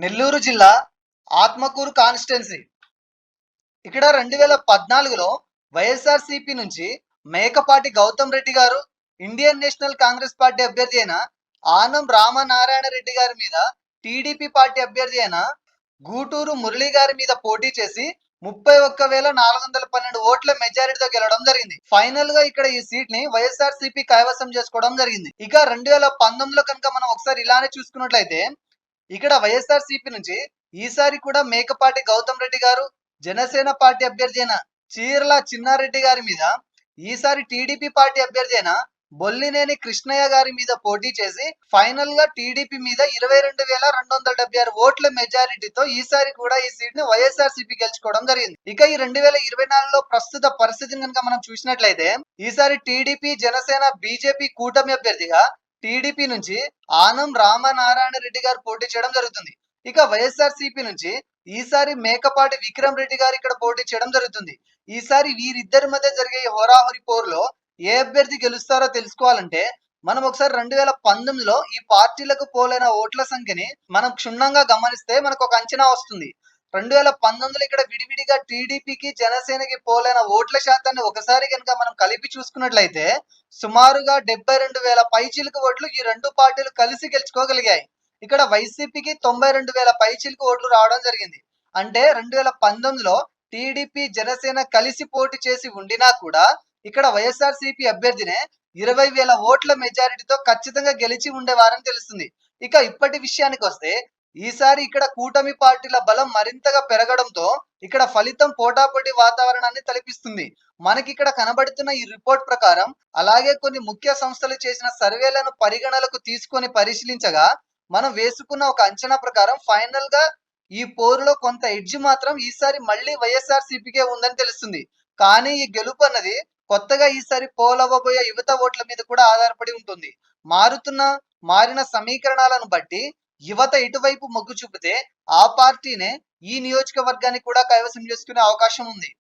నెల్లూరు జిల్లా ఆత్మకూరు కాన్స్టిట్యున్సీ. ఇక్కడ 2014లో వైఎస్ఆర్సీపీ నుంచి మేకపాటి గౌతమ్ రెడ్డి గారు ఇండియన్ నేషనల్ కాంగ్రెస్ పార్టీ అభ్యర్థి అయిన ఆనం రామనారాయణ రెడ్డి గారి మీద టీడీపీ పార్టీ అభ్యర్థి అయిన గూటూరు మురళి గారి మీద పోటీ చేసి 31,412 ఓట్ల మెజారిటీతో గెలవడం జరిగింది. ఫైనల్ గా ఇక్కడ ఈ సీట్ ని వైఎస్ఆర్సీపీ కైవసం చేసుకోవడం జరిగింది. ఇక 2019లో కనుక మనం ఒకసారి ఇలానే చూసుకున్నట్లయితే ఇక్కడ వైఎస్ఆర్సీపీ నుంచి ఈసారి కూడా మేకపాటి గౌతమ్ రెడ్డి గారు జనసేన పార్టీ అభ్యర్థి అయిన చీర్ల చిన్నారెడ్డి గారి మీద, ఈసారి టీడీపీ పార్టీ అభ్యర్థి అయిన బొల్లినేని కృష్ణయ్య గారి మీద పోటీ చేసి ఫైనల్ గా టీడీపీ మీద 22,276 ఓట్ల మెజారిటీతో ఈసారి కూడా ఈ సీట్ ని వైఎస్ఆర్సీపీ గెలుచుకోవడం జరిగింది. ఇక ఈ 2024లో ప్రస్తుత పరిస్థితిని కనుక మనం చూసినట్లయితే ఈసారి టీడీపీ జనసేన బీజేపీ కూటమి అభ్యర్థిగా టీడీపీ నుంచి ఆనం రామనారాయణ రెడ్డి గారు పోటీ చేయడం జరుగుతుంది. ఇక వైఎస్ఆర్సీపీ నుంచి ఈసారి మేకపాటి విక్రమ్ రెడ్డి గారు ఇక్కడ పోటీ చేయడం జరుగుతుంది. ఈసారి వీరిద్దరి మధ్య జరిగే హోరాహోరీ పోరులో ఏ అభ్యర్థి గెలుస్తారో తెలుసుకోవాలంటే మనం ఒకసారి 2019లో ఈ పార్టీలకు పోలైన ఓట్ల సంఖ్యని మనం క్షుణ్ణంగా గమనిస్తే మనకు ఒక అంచనా వస్తుంది. 2019లో ఇక్కడ విడివిడిగా టీడీపీకి జనసేనకి పోలైన ఓట్ల శాతాన్ని ఒకసారి కనుక మనం కలిపి చూసుకున్నట్లయితే సుమారుగా 72,000 పైచిలుకు ఓట్లు ఈ రెండు పార్టీలు కలిసి గెలుచుకోగలిగాయి. ఇక్కడ వైసీపీకి 92,000 పైచిలుకు ఓట్లు రావడం జరిగింది. అంటే 2019లో టీడీపీ జనసేన కలిసి పోటీ చేసి ఉండినా కూడా ఇక్కడ వైఎస్ఆర్సీపీ అభ్యర్థినే 20,000 ఓట్ల మెజారిటీతో ఖచ్చితంగా గెలిచి ఉండేవారని తెలుస్తుంది. ఇక ఇప్పటి విషయానికి వస్తే ఈసారి ఇక్కడ కూటమి పార్టీల బలం మరింతగా పెరగడంతో ఇక్కడ ఫలితం పోటాపోటీ వాతావరణాన్ని తలపిస్తుంది. మనకి ఇక్కడ కనబడుతున్న ఈ రిపోర్ట్ ప్రకారం అలాగే కొన్ని ముఖ్య సంస్థలు చేసిన సర్వేలను పరిగణలకు తీసుకొని పరిశీలించగా మనం వేసుకున్న ఒక అంచనా ప్రకారం ఫైనల్ గా ఈ పోరులో కొంత ఎడ్జ్ మాత్రం ఈసారి మళ్ళీ వైఎస్ఆర్సీపీకే ఉందని తెలుస్తుంది. కానీ ఈ గెలుపు అన్నది కొత్తగా ఈసారి పోలవ్వబోయే యువత ఓట్ల మీద కూడా ఆధారపడి ఉంటుంది. మారిన సమీకరణాలను బట్టి యువత ఇటువైపు మొగ్గు చూపితే ఆ పార్టీనే ఈ నియోజకవర్గాన్ని కూడా కైవసం చేసుకునే అవకాశం ఉంది.